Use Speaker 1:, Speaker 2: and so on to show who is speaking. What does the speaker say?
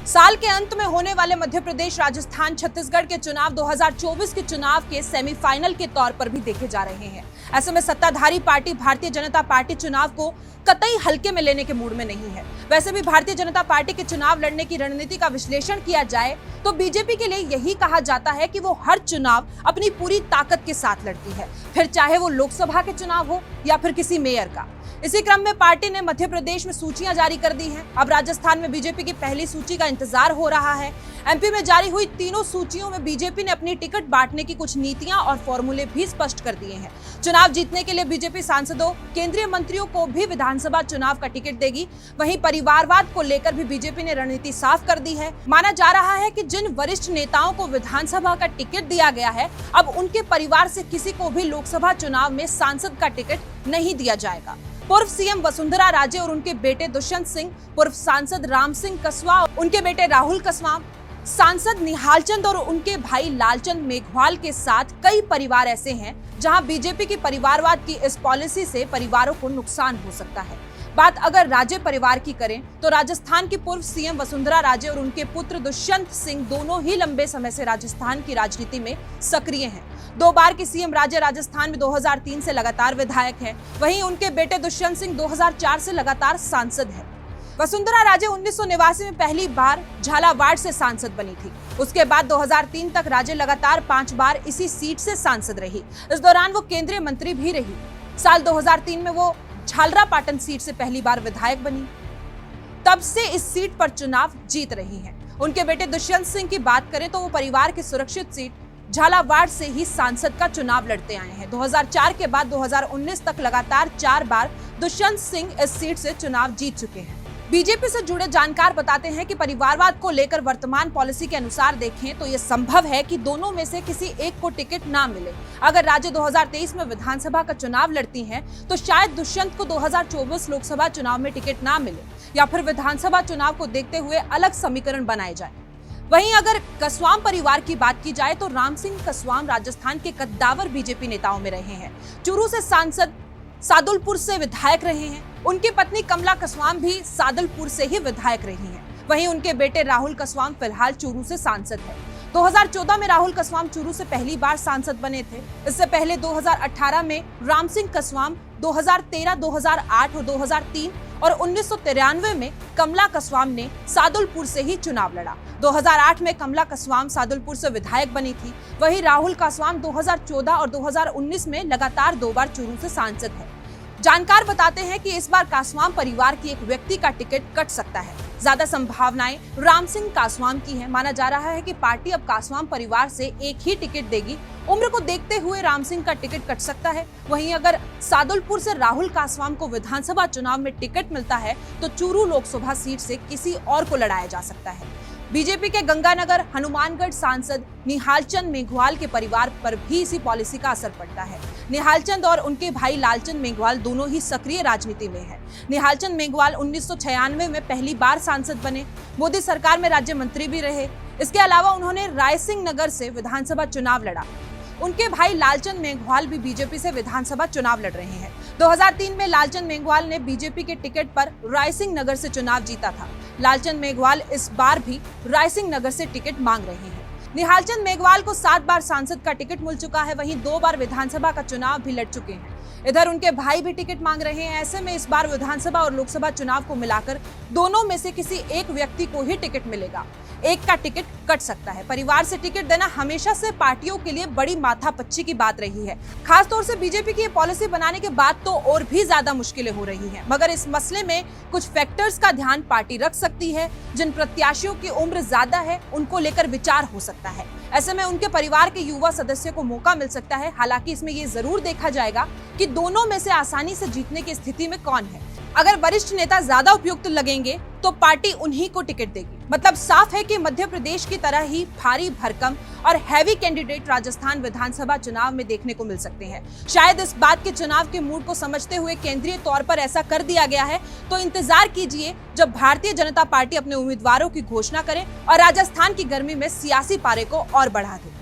Speaker 1: साल के अंत में होने वाले मध्य प्रदेश, राजस्थान, छत्तीसगढ़ के चुनाव 2024 के चुनाव के सेमीफाइनल के तौर पर भी देखे जा रहे हैं। ऐसे में सत्ताधारी पार्टी भारतीय जनता पार्टी चुनाव को कतई हल्के में लेने के मूड में नहीं है। वैसे भी भारतीय जनता पार्टी के चुनाव लड़ने की रणनीति का विश्लेषण किया जाए तो बीजेपी के लिए यही कहा जाता है कि वो हर चुनाव अपनी पूरी ताकत के साथ लड़ती है, फिर चाहे वो लोकसभा के चुनाव हो या फिर किसी मेयर का। इसी क्रम में पार्टी ने मध्य प्रदेश में सूचियां जारी कर दी हैं। अब राजस्थान में बीजेपी की पहली सूची का इंतजार हो रहा है। एमपी में जारी हुई तीनों सूचियों में बीजेपी ने अपनी टिकट बांटने की कुछ नीतियां और फॉर्मूले भी स्पष्ट कर दिए हैं। चुनाव जीतने के लिए बीजेपी सांसदों, केंद्रीय मंत्रियों को भी विधानसभा चुनाव का टिकट देगी। वहीं परिवारवाद को लेकर भी बीजेपी ने रणनीति साफ कर दी है। माना जा रहा है कि जिन वरिष्ठ नेताओं को विधानसभा का टिकट दिया गया है, अब उनके परिवार से किसी को भी लोकसभा चुनाव में सांसद का टिकट नहीं दिया जाएगा। पूर्व सीएम वसुंधरा राजे और उनके बेटे दुष्यंत सिंह, पूर्व सांसद राम सिंह कसवा, उनके बेटे राहुल कसवा, सांसद निहालचंद और उनके भाई लालचंद मेघवाल के साथ कई परिवार ऐसे हैं जहां बीजेपी की परिवारवाद की इस पॉलिसी से परिवारों को नुकसान हो सकता है। बात अगर राजे परिवार की करें तो राजस्थान की पूर्व सीएम वसुंधरा राजे और उनके पुत्र दुष्यंत सिंह दोनों ही लंबे समय से राजस्थान की राजनीति में सक्रिय हैं। 2 बार की सीएम राजे राजस्थान में 2003 से लगातार विधायक हैं। वहीं उनके बेटे दुष्यंत सिंह 2004 से लगातार सांसद है। वसुंधरा राजे 1989 में पहली बार झालावाड़ से सांसद बनी थी। उसके बाद 2003 तक राजे लगातार 5 बार इसी सीट से सांसद रही। इस दौरान वो केंद्रीय मंत्री भी रही। साल 2003 में वो झालरापाटन सीट से पहली बार विधायक बनी। तब से इस सीट पर चुनाव जीत रही हैं। उनके बेटे दुष्यंत सिंह की बात करें तो वो परिवार की सुरक्षित सीट झालावाड़ से ही सांसद का चुनाव लड़ते आए हैं। 2004 के बाद 2019 तक लगातार 4 बार दुष्यंत सिंह इस सीट से चुनाव जीत चुके हैं। बीजेपी से जुड़े जानकार बताते हैं कि परिवारवाद को लेकर वर्तमान पॉलिसी के अनुसार देखें तो ये संभव है कि दोनों में से किसी एक को टिकट ना मिले। अगर राजे 2023 में विधानसभा का चुनाव लड़ती हैं तो शायद दुष्यंत को 2024 लोकसभा चुनाव में टिकट ना मिले या फिर विधानसभा चुनाव को देखते हुए अलग समीकरण बनाए जाए। वहीं अगर कसवाम परिवार की बात की जाए तो राम सिंह कसवाम राजस्थान के कद्दावर बीजेपी नेताओं में रहे हैं। चूरू से सांसद, सादुलपुर से विधायक रहे हैं। उनकी पत्नी कमला कसवाम भी सादुलपुर से ही विधायक रही हैं। वहीं उनके बेटे राहुल कसवाम फिलहाल चूरू से सांसद है। 2014 में राहुल कसवाम चूरू से पहली बार सांसद बने थे। इससे पहले 2018 में राम सिंह कसवाम, 2013, 2008 और 2003 और 1993 में कमला कसवाम ने सादुलपुर से ही चुनाव लड़ा। 2008 में कमला कसवाम सादुलपुर से विधायक बनी थी। वहीं राहुल कसवाम 2014 और 2019 में लगातार 2 बार चूरू से सांसद है। जानकार बताते हैं कि इस बार कासवाम परिवार की एक व्यक्ति का टिकट कट सकता है। ज्यादा संभावनाएं राम सिंह कासवाम की है। माना जा रहा है कि पार्टी अब कासवाम परिवार से एक ही टिकट देगी। उम्र को देखते हुए राम सिंह का टिकट कट सकता है। वहीं अगर सादुलपुर से राहुल कासवाम को विधानसभा चुनाव में टिकट मिलता है तो चूरू लोकसभा सीट से किसी और को लड़ाया जा सकता है। बीजेपी के गंगानगर, हनुमानगढ़ सांसद निहालचंद मेघवाल के परिवार पर भी इसी पॉलिसी का असर पड़ता है। निहालचंद और उनके भाई लालचंद मेघवाल दोनों ही सक्रिय राजनीति में हैं। निहालचंद मेघवाल 1996 में पहली बार सांसद बने। मोदी सरकार में राज्य मंत्री भी रहे। इसके अलावा उन्होंने रायसिंह नगर से विधानसभा चुनाव लड़ा। उनके भाई लालचंद मेघवाल भी बीजेपी से विधानसभा चुनाव लड़ रहे हैं। 2003 में लालचंद मेघवाल ने बीजेपी के टिकट पर रायसिंह नगर से चुनाव जीता था। लालचंद मेघवाल इस बार भी रायसिंह नगर से टिकट मांग रहे हैं। निहालचंद मेघवाल को 7 बार सांसद का टिकट मिल चुका है। वहीं 2 बार विधानसभा का चुनाव भी लड़ चुके हैं। इधर उनके भाई भी टिकट मांग रहे हैं। ऐसे में इस बार विधानसभा और लोकसभा चुनाव को मिलाकर दोनों में से किसी एक व्यक्ति को ही टिकट मिलेगा। एक का टिकट कट सकता है। परिवार से टिकट देना हमेशा से पार्टियों के लिए बड़ी माथापच्ची की बात रही है। खासतौर से बीजेपी की ये पॉलिसी बनाने के बाद तो और भी ज्यादा मुश्किलें हो रही हैं। मगर इस मसले में कुछ फैक्टर्स का ध्यान पार्टी रख सकती है। जिन प्रत्याशियों की उम्र ज्यादा है उनको लेकर विचार हो सकता है। ऐसे में उनके परिवार के युवा सदस्य को मौका मिल सकता है। हालांकि इसमें ये जरूर देखा जाएगा कि दोनों में से आसानी से जीतने की स्थिति में कौन है। अगर वरिष्ठ नेता ज्यादा उपयुक्त लगेंगे तो पार्टी उन्हीं को टिकट देगी। मतलब साफ है कि मध्य प्रदेश की तरह ही भारी भरकम और हैवी कैंडिडेट राजस्थान विधानसभा चुनाव में देखने को मिल सकते हैं। शायद इस बात के चुनाव के मूड को समझते हुए केंद्रीय तौर पर ऐसा कर दिया गया है। तो इंतजार कीजिए जब भारतीय जनता पार्टी अपने उम्मीदवारों की घोषणा करे और राजस्थान की गर्मी में सियासी पारे को और बढ़ा दे।